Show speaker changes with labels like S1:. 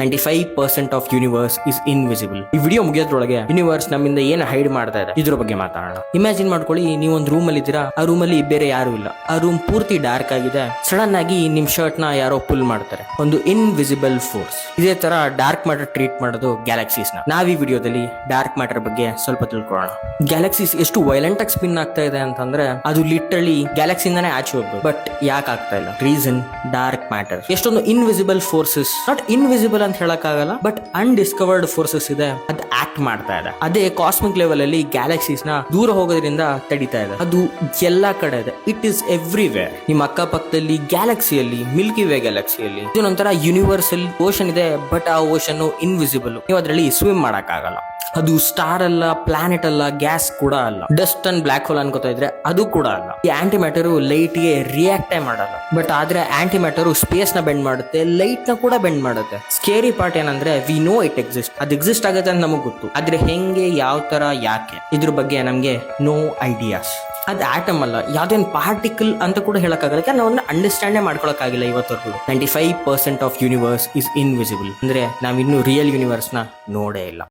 S1: 95% of universe is invisible. ಈ video ಮುಗಿಯೋದ್ರೊಳಗೆ universe ನಮ್ಮಿಂದ ಏನು ಹೈಡ್ ಮಾಡ್ತಾ ಇದೆ ಇದ್ರ ಬಗ್ಗೆ ಮಾತಾಡೋಣ. ಇಮ್ಯಾಜಿನ್ ಮಾಡ್ಕೊಳ್ಳಿ, ನೀವು ಒಂದು ರೂಮ್ ಅಲ್ಲಿ ಇದ್ದೀರಾ, ಆ ರೂಮ್ ಅಲ್ಲಿ ಬೇರೆ ಯಾರು ಇಲ್ಲ, ಆ ರೂಮ್ ಪೂರ್ತಿ ಡಾರ್ಕ್ ಆಗಿದೆ. ಸಡನ್ ಆಗಿ ನಿಮ್ ಶರ್ಟ್ ನ ಯಾರೋ ಪುಲ್ ಮಾಡ್ತಾರೆ, ಒಂದು ಇನ್ವಿಸಿಬಲ್ ಫೋರ್ಸ್. ಇದೇ ತರ ಡಾರ್ಕ್ ಮ್ಯಾಟರ್ ಟ್ರೀಟ್ ಮಾಡೋದು ಗ್ಯಾಲಕ್ಸೀಸ್ ನ. ನಾವ್ ಈ ವಿಡಿಯೋದಲ್ಲಿ ಡಾರ್ಕ್ ಮ್ಯಾಟರ್ ಬಗ್ಗೆ ಸ್ವಲ್ಪ ತಿಳ್ಕೊಳ್ಳೋಣ. ಗ್ಯಾಲಕ್ಸೀಸ್ ಎಷ್ಟು ವೈಲೆಂಟ್ ಆಗಿ ಸ್ಪಿನ್ ಆಗ್ತಾ ಇದೆ ಅಂತಂದ್ರೆ ಅದು ಲಿಟ್ರಲಿ ಗ್ಯಾಲಕ್ಸಿಯಿಂದಾನೇ ಆಚೆ ಹೋಗ್ಬೋದು. ಬಟ್ ಯಾಕೆ ಆಗ್ತಾ ಇಲ್ಲ? Reason dark matter. ಎಷ್ಟೊಂದು ಇನ್ವಿಸಿಬಲ್ ಫೋರ್ಸಸ್, ನಾಟ್ ಇನ್ವಿಸಿಬಲ್ ಅಂತ ಹೇಳಕ್ ಆಗಲ್ಲ, ಬಟ್ ಅನ್ಡಿಸ್ಕವರ್ಡ್ ಫೋರ್ಸಸ್ ಇದೆ, ಅದು ಆಕ್ಟ್ ಮಾಡ್ತಾ ಇದೆ. ಅದೇ ಕಾಸ್ಮಿಕ್ ಲೆವೆಲ್ ಅಲ್ಲಿ ಗ್ಯಾಲಕ್ಸೀಸ್ ನ ದೂರ ಹೋಗೋದ್ರಿಂದ ತಡಿತಾ ಇದೆ. ಅದು ಎಲ್ಲಾ ಕಡೆ ಇದೆ, ಇಟ್ ಈಸ್ ಎವ್ರಿವೇರ್. ನಿಮ್ಮ ಅಕ್ಕಪಕ್ಕದಲ್ಲಿ ಗ್ಯಾಲಕ್ಸಿಯಲ್ಲಿ, ಮಿಲ್ಕಿ ವೇ ಗ್ಯಾಲಕ್ಸಿಯಲ್ಲಿ ಇದೊಂಥರ ಯೂನಿವರ್ಸಲ್ ಓಷನ್ ಇದೆ, ಬಟ್ ಆ ಓಷನ್ ಇನ್ವಿಸಿಬಲ್. ನೀವು ಅದರಲ್ಲಿ ಸ್ವಿಮ್ ಮಾಡಕ್ ಆಗಲ್ಲ. ಅದು ಸ್ಟಾರ್ ಅಲ್ಲ, ಪ್ಲಾನೆಟ್ ಅಲ್ಲ, ಗ್ಯಾಸ್ ಕೂಡ ಅಲ್ಲ, ಡಸ್ಟ್ ಅಂಡ್ ಬ್ಲಾಕ್ ಹೋಲ್ ಅನ್ಕೋತಾ ಇದ್ರೆ ಅದು ಕೂಡ ಅಲ್ಲ. ಈ ಆಂಟಿ ಮ್ಯಾಟರ್ ಲೈಟ್ ಗೆ ರಿಯಾಕ್ಟೇ ಮಾಡಲ್ಲ, ಬಟ್ ಆದ್ರೆ ಆಂಟಿ ಮ್ಯಾಟರ್ ಸ್ಪೇಸ್ ನ ಬೆಂಡ್ ಮಾಡುತ್ತೆ, ಲೈಟ್ ನ ಕೂಡ ಬೆಂಡ್ ಮಾಡುತ್ತೆ. ಸ್ಕೇರಿ ಪಾರ್ಟ್ ಏನಂದ್ರೆ ವಿ ನೋ ಇಟ್ ಎಕ್ಸಿಸ್ಟ್, ಅದು ಎಕ್ಸಿಸ್ಟ್ ಆಗುತ್ತೆ ಅಂತ ನಮಗ್ ಗೊತ್ತು, ಆದ್ರೆ ಹೆಂಗೆ, ಯಾವ ತರ, ಯಾಕೆ, ಇದ್ರ ಬಗ್ಗೆ ನಮ್ಗೆ ನೋ ಐಡಿಯಾಸ್. ಅದು ಆಟಮ್ ಅಲ್ಲ, ಯಾವ್ದೇನ್ ಪಾರ್ಟಿಕಲ್ ಅಂತ ಕೂಡ ಹೇಳಕ್ಕಾಗಲ್ಲ, ನಾವು ಅಂಡರ್ಸ್ಟ್ಯಾಂಡೇ ಮಾಡ್ಕೊಳಕ್ಕಾಗಿಲ್ಲ ಇವತ್ತವರೆಗೂ. 95% ಆಫ್ ಯೂನಿವರ್ಸ್ ಇಸ್ ಇನ್ವಿಸಿಬಲ್ ಅಂದ್ರೆ ನಾವಿನ್ನೂ ರಿಯಲ್ ಯೂನಿವರ್ಸ್ ನ ನೋಡೇ ಇಲ್ಲ.